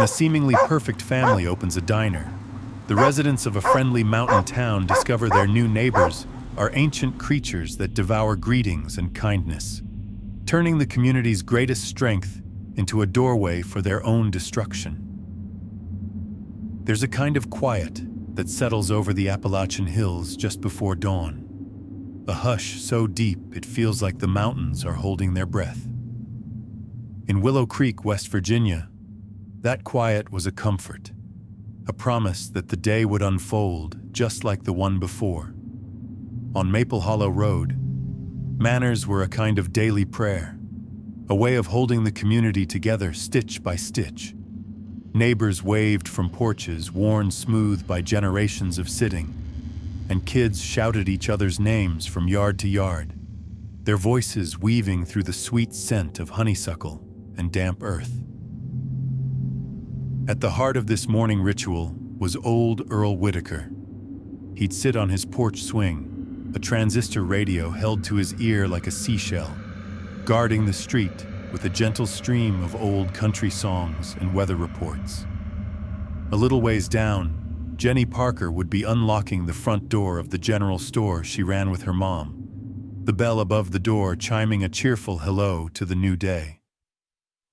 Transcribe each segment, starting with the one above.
When a seemingly perfect family opens a diner, the residents of a friendly mountain town discover their new neighbors are ancient creatures that devour greetings and kindness, turning the community's greatest strength into a doorway for their own destruction. There's a kind of quiet that settles over the Appalachian hills just before dawn, a hush so deep it feels like the mountains are holding their breath. In Willow Creek, West Virginia, that quiet was a comfort, a promise that the day would unfold just like the one before. On Maple Hollow Road, manners were a kind of daily prayer, a way of holding the community together stitch by stitch. Neighbors waved from porches worn smooth by generations of sitting, and kids shouted each other's names from yard to yard, their voices weaving through the sweet scent of honeysuckle and damp earth. At the heart of this morning ritual was old Earl Whitaker. He'd sit on his porch swing, a transistor radio held to his ear like a seashell, guarding the street with a gentle stream of old country songs and weather reports. A little ways down, Jenny Parker would be unlocking the front door of the general store she ran with her mom, the bell above the door chiming a cheerful hello to the new day.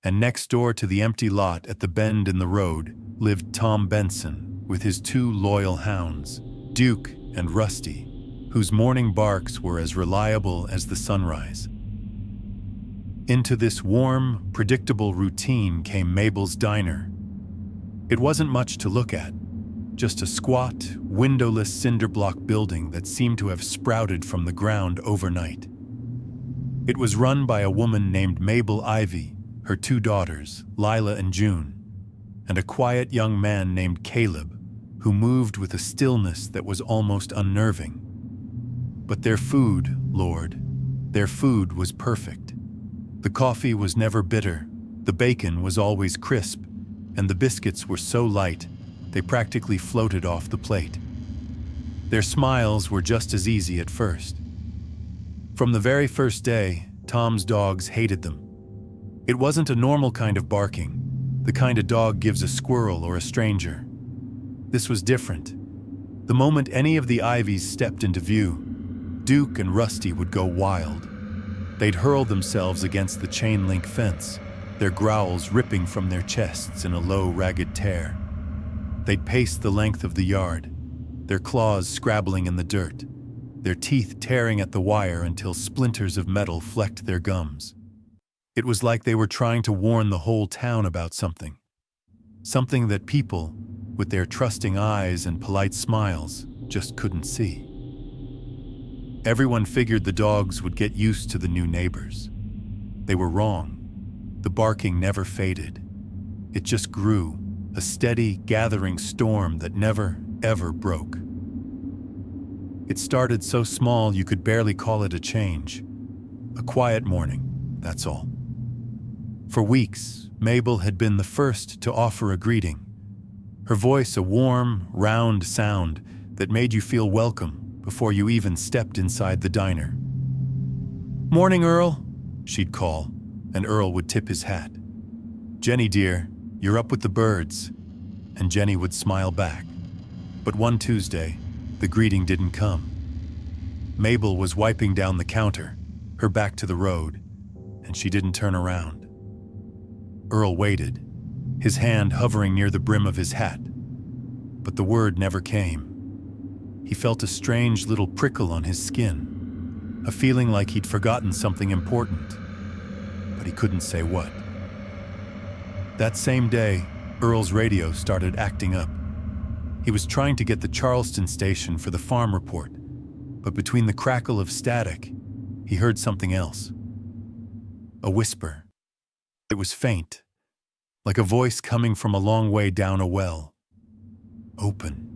And next door to the empty lot at the bend in the road lived Tom Benson with his two loyal hounds, Duke and Rusty, whose morning barks were as reliable as the sunrise. Into this warm, predictable routine came Mabel's Diner. It wasn't much to look at, just a squat, windowless cinder block building that seemed to have sprouted from the ground overnight. It was run by a woman named Mabel Ivy, her two daughters, Lila and June, and a quiet young man named Caleb, who moved with a stillness that was almost unnerving. But their food, Lord, their food was perfect. The coffee was never bitter, the bacon was always crisp, and the biscuits were so light they practically floated off the plate. Their smiles were just as easy at first. From the very first day, Tom's dogs hated them. It wasn't a normal kind of barking, the kind a dog gives a squirrel or a stranger. This was different. The moment any of the Ivies stepped into view, Duke and Rusty would go wild. They'd hurl themselves against the chain-link fence, their growls ripping from their chests in a low, ragged tear. They'd pace the length of the yard, their claws scrabbling in the dirt, their teeth tearing at the wire until splinters of metal flecked their gums. It was like they were trying to warn the whole town about something that people, with their trusting eyes and polite smiles, just couldn't see. Everyone figured the dogs would get used to the new neighbors. They were wrong. The barking never faded. It just grew, a steady, gathering storm that never, ever broke. It started so small you could barely call it a change. A quiet morning, that's all. For weeks, Mabel had been the first to offer a greeting. Her voice a warm, round sound that made you feel welcome before you even stepped inside the diner. "Morning, Earl," she'd call, and Earl would tip his hat. "Jenny, dear, you're up with the birds," and Jenny would smile back. But one Tuesday, the greeting didn't come. Mabel was wiping down the counter, her back to the road, and she didn't turn around. Earl waited, his hand hovering near the brim of his hat, but the word never came. He felt a strange little prickle on his skin, a feeling like he'd forgotten something important, but he couldn't say what. That same day, Earl's radio started acting up. He was trying to get the Charleston station for the farm report, but between the crackle of static, he heard something else. A whisper. It was faint, like a voice coming from a long way down a well. Open.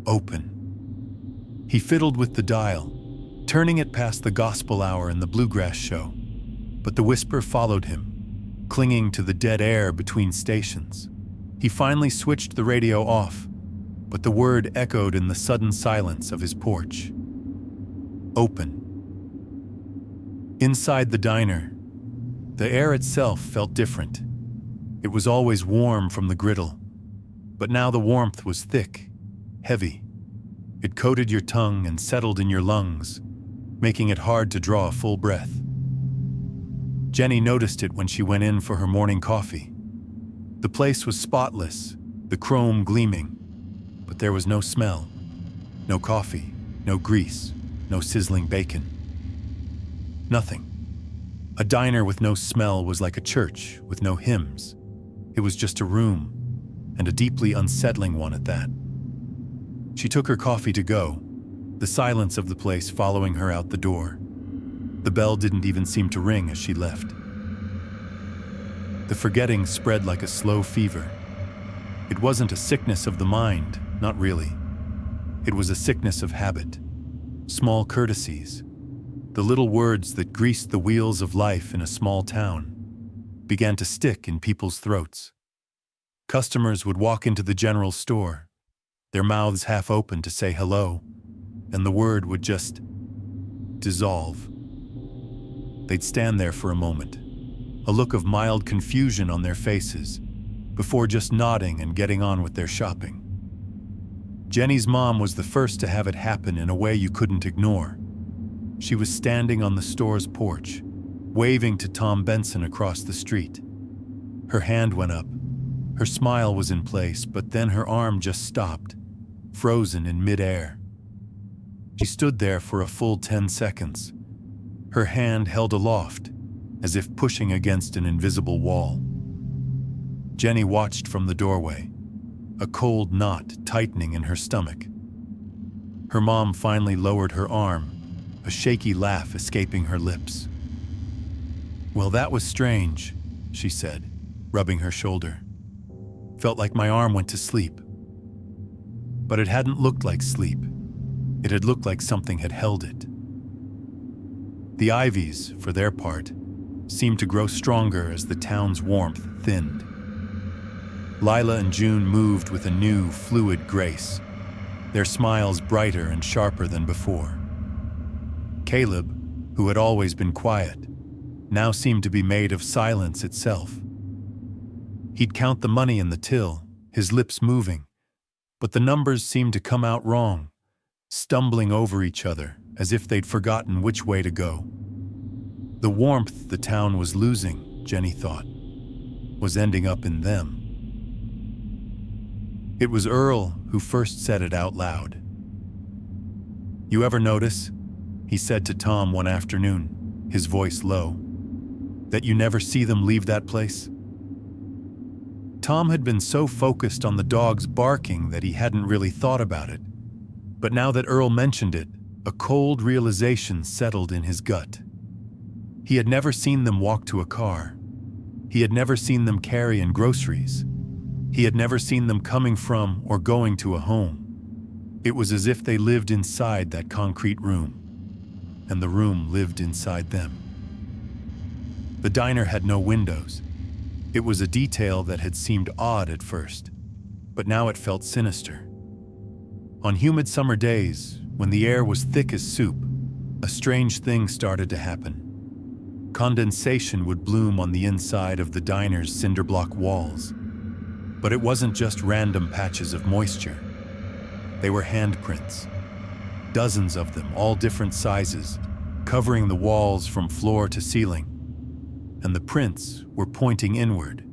Open. He fiddled with the dial, turning it past the gospel hour and the bluegrass show, but the whisper followed him, clinging to the dead air between stations. He finally switched the radio off, but the word echoed in the sudden silence of his porch. Open. Inside the diner, the air itself felt different. It was always warm from the griddle, but now the warmth was thick, heavy. It coated your tongue and settled in your lungs, making it hard to draw a full breath. Jenny noticed it when she went in for her morning coffee. The place was spotless, the chrome gleaming, but there was no smell, no coffee, no grease, no sizzling bacon. Nothing. A diner with no smell was like a church with no hymns. It was just a room, and a deeply unsettling one at that. She took her coffee to go, the silence of the place following her out the door. The bell didn't even seem to ring as she left. The forgetting spread like a slow fever. It wasn't a sickness of the mind, not really. It was a sickness of habit. Small courtesies, the little words that greased the wheels of life in a small town, began to stick in people's throats. Customers would walk into the general store, their mouths half open to say hello, and the word would just dissolve. They'd stand there for a moment, a look of mild confusion on their faces, before just nodding and getting on with their shopping. Jenny's mom was the first to have it happen in a way you couldn't ignore. She was standing on the store's porch, waving to Tom Benson across the street. Her hand went up. Her smile was in place, but then her arm just stopped, frozen in midair. She stood there for a full 10 seconds, her hand held aloft, as if pushing against an invisible wall. Jenny watched from the doorway, a cold knot tightening in her stomach. Her mom finally lowered her arm, a shaky laugh escaping her lips. "Well, that was strange," she said, rubbing her shoulder. "Felt like my arm went to sleep." But it hadn't looked like sleep. It had looked like something had held it. The ivies, for their part, seemed to grow stronger as the town's warmth thinned. Lila and June moved with a new, fluid grace, their smiles brighter and sharper than before. Caleb, who had always been quiet, now seemed to be made of silence itself. He'd count the money in the till, his lips moving, but the numbers seemed to come out wrong, stumbling over each other as if they'd forgotten which way to go. The warmth the town was losing, Jenny thought, was ending up in them. It was Earl who first said it out loud. "You ever notice," he said to Tom one afternoon, his voice low, "that you never see them leave that place?" Tom had been so focused on the dogs barking that he hadn't really thought about it. But now that Earl mentioned it, a cold realization settled in his gut. He had never seen them walk to a car. He had never seen them carry in groceries. He had never seen them coming from or going to a home. It was as if they lived inside that concrete room, and the room lived inside them. The diner had no windows. It was a detail that had seemed odd at first, but now it felt sinister. On humid summer days, when the air was thick as soup, a strange thing started to happen. Condensation would bloom on the inside of the diner's cinder block walls. But it wasn't just random patches of moisture. They were handprints. Dozens of them, all different sizes, covering the walls from floor to ceiling. And the prints were pointing inward,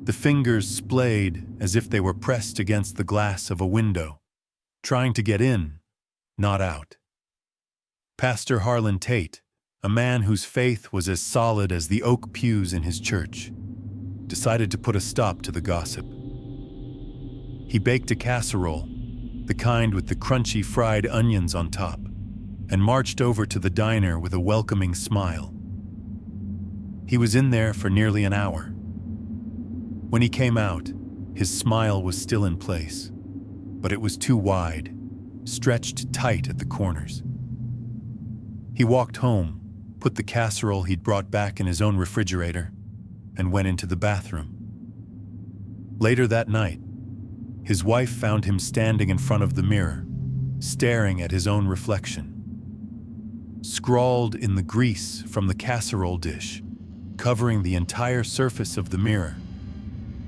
the fingers splayed as if they were pressed against the glass of a window, trying to get in, not out. Pastor Harlan Tate, a man whose faith was as solid as the oak pews in his church, decided to put a stop to the gossip. He baked a casserole, the kind with the crunchy fried onions on top, and marched over to the diner with a welcoming smile. He was in there for nearly an hour. When he came out, his smile was still in place, but it was too wide, stretched tight at the corners. He walked home, put the casserole he'd brought back in his own refrigerator, and went into the bathroom. Later that night, his wife found him standing in front of the mirror, staring at his own reflection. Scrawled in the grease from the casserole dish, covering the entire surface of the mirror,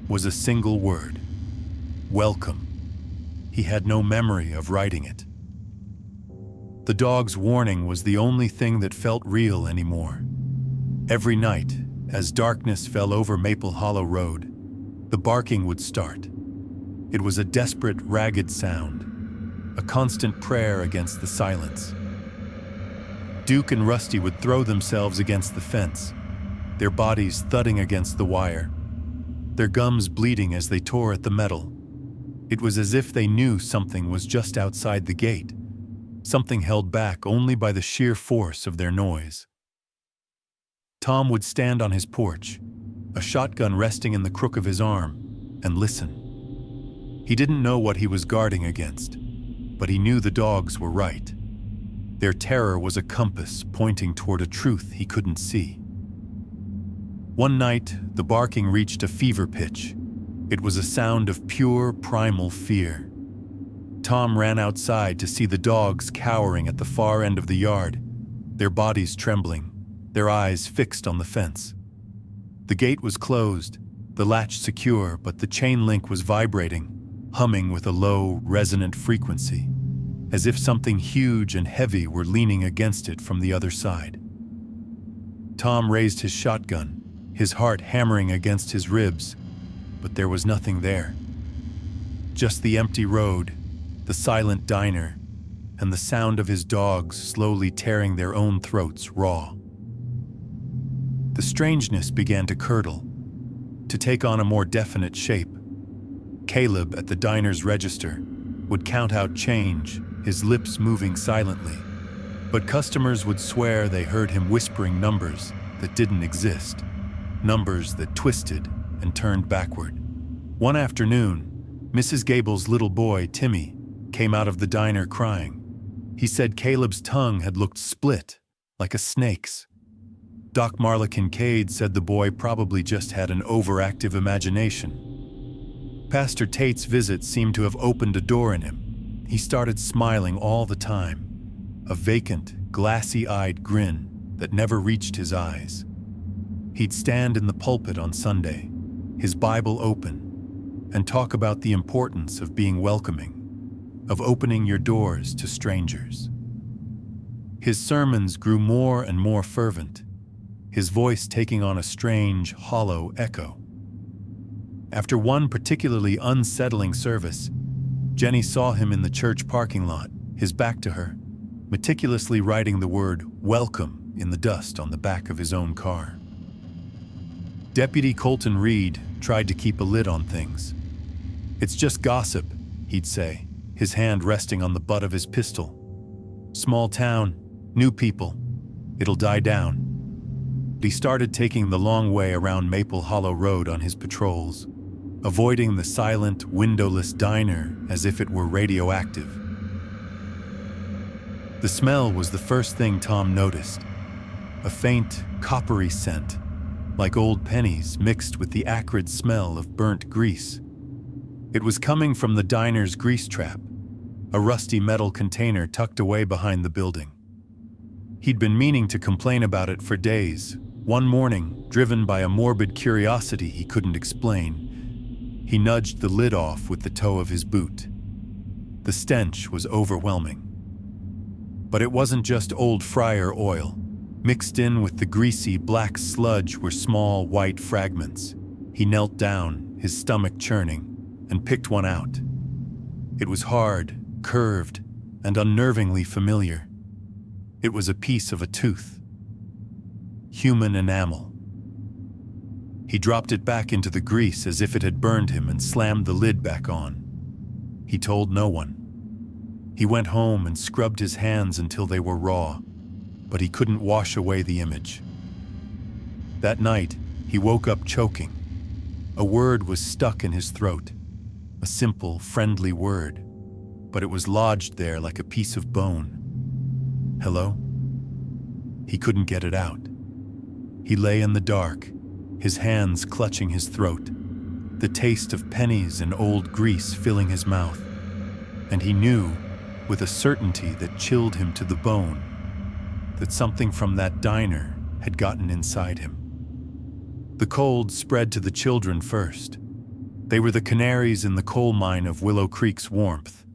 was a single word: welcome. He had no memory of writing it. The dog's warning was the only thing that felt real anymore. Every night, as darkness fell over Maple Hollow Road, the barking would start. It was a desperate, ragged sound, a constant prayer against the silence. Duke and Rusty would throw themselves against the fence, their bodies thudding against the wire, their gums bleeding as they tore at the metal. It was as if they knew something was just outside the gate, something held back only by the sheer force of their noise. Tom would stand on his porch, a shotgun resting in the crook of his arm, and listen. He didn't know what he was guarding against, but he knew the dogs were right. Their terror was a compass pointing toward a truth he couldn't see. One night, the barking reached a fever pitch. It was a sound of pure, primal fear. Tom ran outside to see the dogs cowering at the far end of the yard, their bodies trembling, their eyes fixed on the fence. The gate was closed, the latch secure, but the chain link was vibrating, humming with a low, resonant frequency, as if something huge and heavy were leaning against it from the other side. Tom raised his shotgun, his heart hammering against his ribs, but there was nothing there. Just the empty road, the silent diner, and the sound of his dogs slowly tearing their own throats raw. The strangeness began to curdle, to take on a more definite shape. Caleb, at the diner's register, would count out change, his lips moving silently, but customers would swear they heard him whispering numbers that didn't exist, numbers that twisted and turned backward. One afternoon, Mrs. Gable's little boy, Timmy, came out of the diner crying. He said Caleb's tongue had looked split, like a snake's. Doc Marla Kincaid said the boy probably just had an overactive imagination. Pastor Tate's visit seemed to have opened a door in him. He started smiling all the time, a vacant, glassy-eyed grin that never reached his eyes. He'd stand in the pulpit on Sunday, his Bible open, and talk about the importance of being welcoming, of opening your doors to strangers. His sermons grew more and more fervent, his voice taking on a strange, hollow echo. After one particularly unsettling service, Jenny saw him in the church parking lot, his back to her, meticulously writing the word "welcome" in the dust on the back of his own car. Deputy Colton Reed tried to keep a lid on things. "It's just gossip," he'd say, his hand resting on the butt of his pistol. "Small town, new people. It'll die down." He started taking the long way around Maple Hollow Road on his patrols, avoiding the silent, windowless diner as if it were radioactive. The smell was the first thing Tom noticed, a faint, coppery scent, like old pennies mixed with the acrid smell of burnt grease. It was coming from the diner's grease trap, a rusty metal container tucked away behind the building. He'd been meaning to complain about it for days. One morning, driven by a morbid curiosity he couldn't explain, he nudged the lid off with the toe of his boot. The stench was overwhelming. But it wasn't just old fryer oil. Mixed in with the greasy black sludge were small white fragments. He knelt down, his stomach churning, and picked one out. It was hard, curved, and unnervingly familiar. It was a piece of a tooth. Human enamel. He dropped it back into the grease as if it had burned him and slammed the lid back on. He told no one. He went home and scrubbed his hands until they were raw, but he couldn't wash away the image. That night, he woke up choking. A word was stuck in his throat, a simple, friendly word, but it was lodged there like a piece of bone. Hello? He couldn't get it out. He lay in the dark, his hands clutching his throat, the taste of pennies and old grease filling his mouth, and he knew, with a certainty that chilled him to the bone, that something from that diner had gotten inside him. The cold spread to the children first. They were the canaries in the coal mine of Willow Creek's warmth.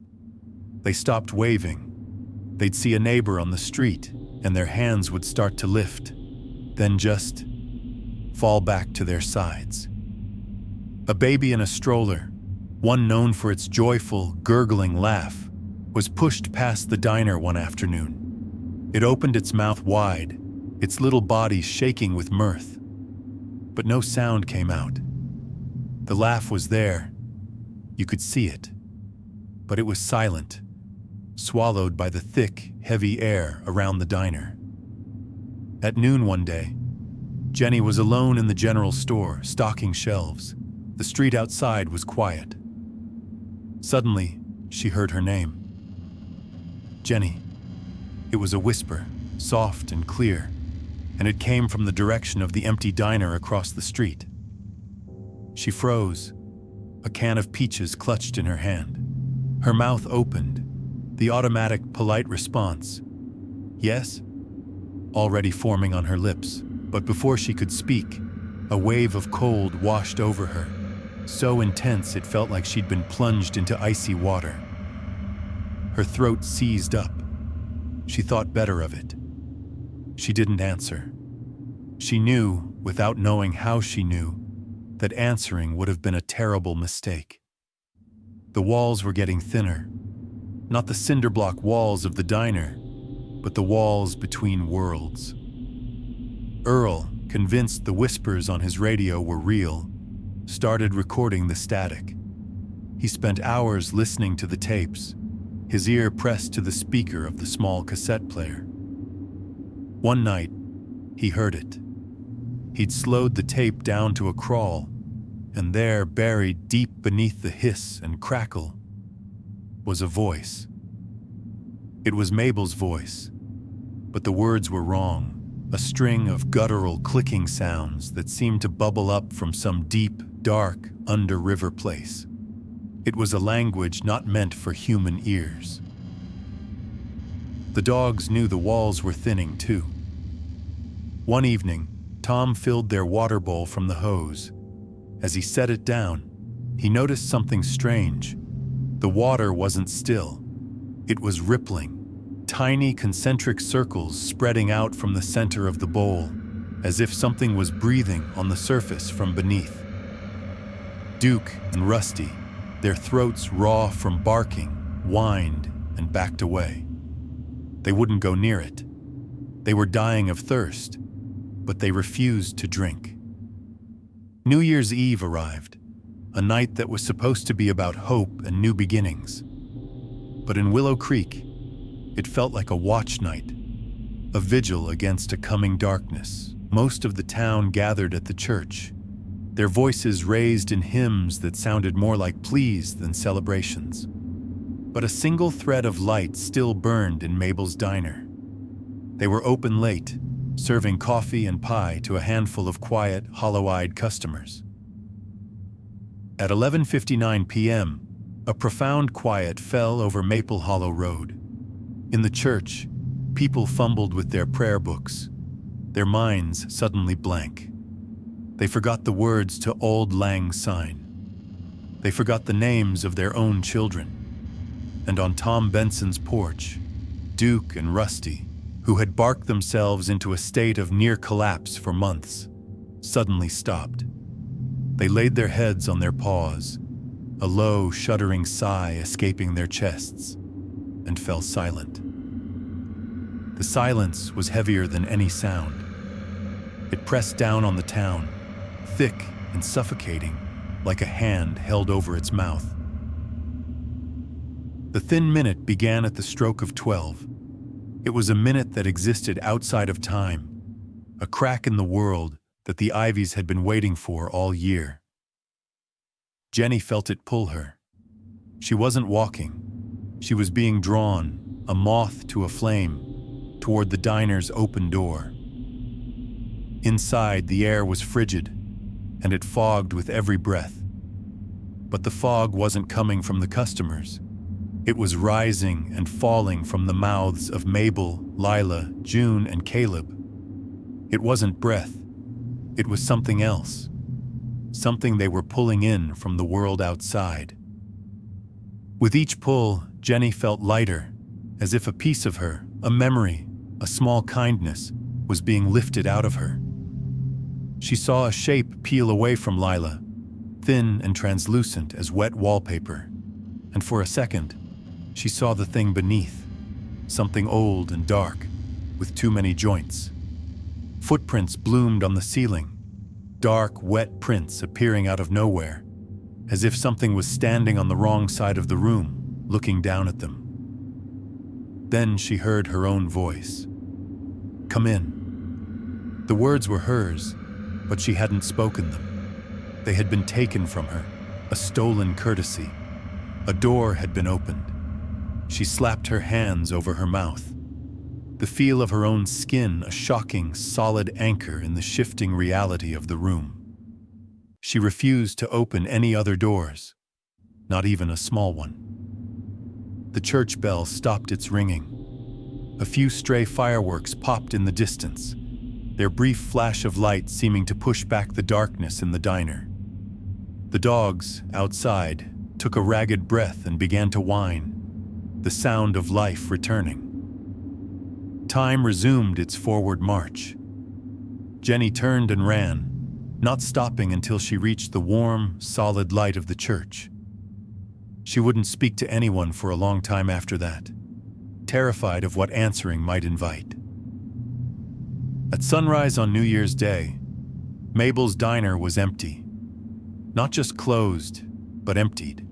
They stopped waving. They'd see a neighbor on the street, and their hands would start to lift, then just fall back to their sides. A baby in a stroller, one known for its joyful, gurgling laugh, was pushed past the diner one afternoon. It opened its mouth wide, its little body shaking with mirth. But no sound came out. The laugh was there. You could see it. But it was silent, swallowed by the thick, heavy air around the diner. At noon one day, Jenny was alone in the general store, stocking shelves. The street outside was quiet. Suddenly, she heard her name. Jenny. It was a whisper, soft and clear, and it came from the direction of the empty diner across the street. She froze, a can of peaches clutched in her hand. Her mouth opened, the automatic, polite response, "Yes?" already forming on her lips. But before she could speak, a wave of cold washed over her, so intense it felt like she'd been plunged into icy water. Her throat seized up. She thought better of it. She didn't answer. She knew, without knowing how she knew, that answering would have been a terrible mistake. The walls were getting thinner. Not the cinder block walls of the diner, but the walls between worlds. Earl, convinced the whispers on his radio were real, started recording the static. He spent hours listening to the tapes, his ear pressed to the speaker of the small cassette player. One night, he heard it. He'd slowed the tape down to a crawl, and there, buried deep beneath the hiss and crackle, was a voice. It was Mabel's voice, but the words were wrong. A string of guttural clicking sounds that seemed to bubble up from some deep, dark, under-river place. It was a language not meant for human ears. The dogs knew the walls were thinning too. One evening, Tom filled their water bowl from the hose. As he set it down, he noticed something strange. The water wasn't still. It was rippling. Tiny concentric circles spreading out from the center of the bowl, as if something was breathing on the surface from beneath. Duke and Rusty, their throats raw from barking, whined and backed away. They wouldn't go near it. They were dying of thirst, but they refused to drink. New Year's Eve arrived, a night that was supposed to be about hope and new beginnings. But in Willow Creek, it felt like a watch night, a vigil against a coming darkness. Most of the town gathered at the church, their voices raised in hymns that sounded more like pleas than celebrations. But a single thread of light still burned in Mabel's diner. They were open late, serving coffee and pie to a handful of quiet, hollow-eyed customers. At 11:59 p.m., a profound quiet fell over Maple Hollow Road. In the church, people fumbled with their prayer books, their minds suddenly blank. They forgot the words to Auld Lang Syne. They forgot the names of their own children. And on Tom Benson's porch, Duke and Rusty, who had barked themselves into a state of near collapse for months, suddenly stopped. They laid their heads on their paws, a low, shuddering sigh escaping their chests, and fell silent. The silence was heavier than any sound. It pressed down on the town, thick and suffocating, like a hand held over its mouth. The thin minute began at the stroke of 12. It was a minute that existed outside of time, a crack in the world that the Ivies had been waiting for all year. Jenny felt it pull her. She wasn't walking. She was being drawn, a moth to a flame, toward the diner's open door. Inside, the air was frigid, and it fogged with every breath. But the fog wasn't coming from the customers. It was rising and falling from the mouths of Mabel, Lila, June, and Caleb. It wasn't breath. It was something else. something they were pulling in from the world outside. With each pull, Jenny felt lighter, as if a piece of her, a memory, a small kindness, was being lifted out of her. She saw a shape peel away from Lila, thin and translucent as wet wallpaper, and for a second, she saw the thing beneath, something old and dark, with too many joints. Footprints bloomed on the ceiling, dark, wet prints appearing out of nowhere, as if something was standing on the wrong side of the room, looking down at them. Then she heard her own voice. "Come in." The words were hers, but she hadn't spoken them. They had been taken from her, a stolen courtesy. A door had been opened. She slapped her hands over her mouth. The feel of her own skin, a shocking, solid anchor in the shifting reality of the room. She refused to open any other doors, not even a small one. The church bell stopped its ringing. A few stray fireworks popped in the distance, their brief flash of light seeming to push back the darkness in the diner. The dogs, outside, took a ragged breath and began to whine, the sound of life returning. Time resumed its forward march. Jenny turned and ran, not stopping until she reached the warm, solid light of the church. She wouldn't speak to anyone for a long time after that, terrified of what answering might invite. At sunrise on New Year's Day, Mabel's diner was empty. Not just closed, but emptied.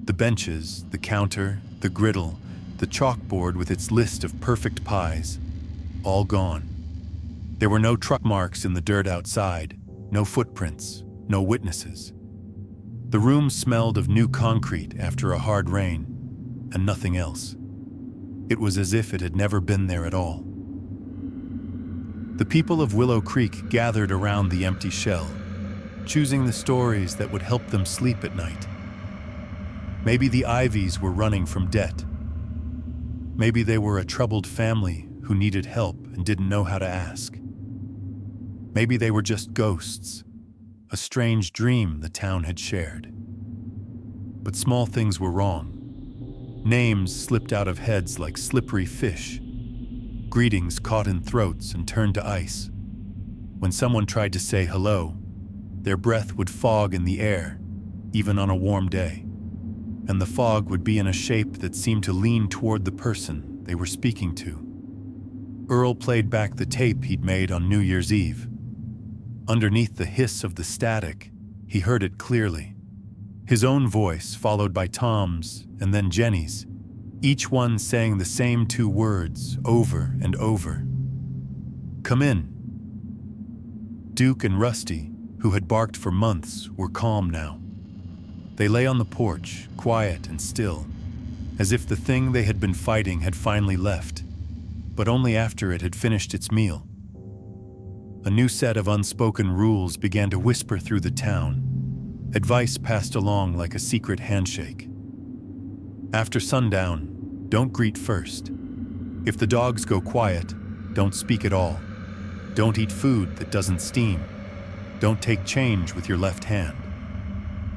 The benches, the counter, the griddle, the chalkboard with its list of perfect pies, all gone. There were no truck marks in the dirt outside, no footprints, no witnesses. The room smelled of new concrete after a hard rain, and nothing else. It was as if it had never been there at all. The people of Willow Creek gathered around the empty shell, choosing the stories that would help them sleep at night. Maybe the Ivies were running from debt. Maybe they were a troubled family who needed help and didn't know how to ask. Maybe they were just ghosts, a strange dream the town had shared. But small things were wrong. Names slipped out of heads like slippery fish. Greetings caught in throats and turned to ice. When someone tried to say hello, their breath would fog in the air, even on a warm day. And the fog would be in a shape that seemed to lean toward the person they were speaking to. Earl played back the tape he'd made on New Year's Eve. Underneath the hiss of the static, he heard it clearly. His own voice, followed by Tom's and then Jenny's, each one saying the same two words over and over. "Come in." Duke and Rusty, who had barked for months, were calm now. They lay on the porch, quiet and still, as if the thing they had been fighting had finally left, but only after it had finished its meal. A new set of unspoken rules began to whisper through the town, advice passed along like a secret handshake. After sundown, don't greet first. If the dogs go quiet, don't speak at all. Don't eat food that doesn't steam. Don't take change with your left hand.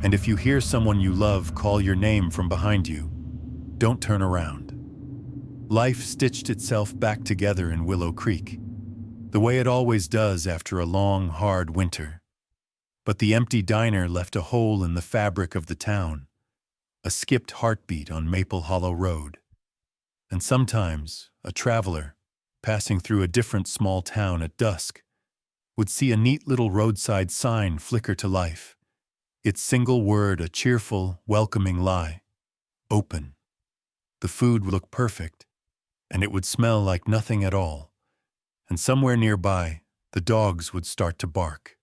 And if you hear someone you love call your name from behind you, don't turn around. Life stitched itself back together in Willow Creek, the way it always does after a long, hard winter. But the empty diner left a hole in the fabric of the town, a skipped heartbeat on Maple Hollow Road. And sometimes, a traveler, passing through a different small town at dusk, would see a neat little roadside sign flicker to life, its single word a cheerful, welcoming lie: open. The food would look perfect, and it would smell like nothing at all, and somewhere nearby, the dogs would start to bark.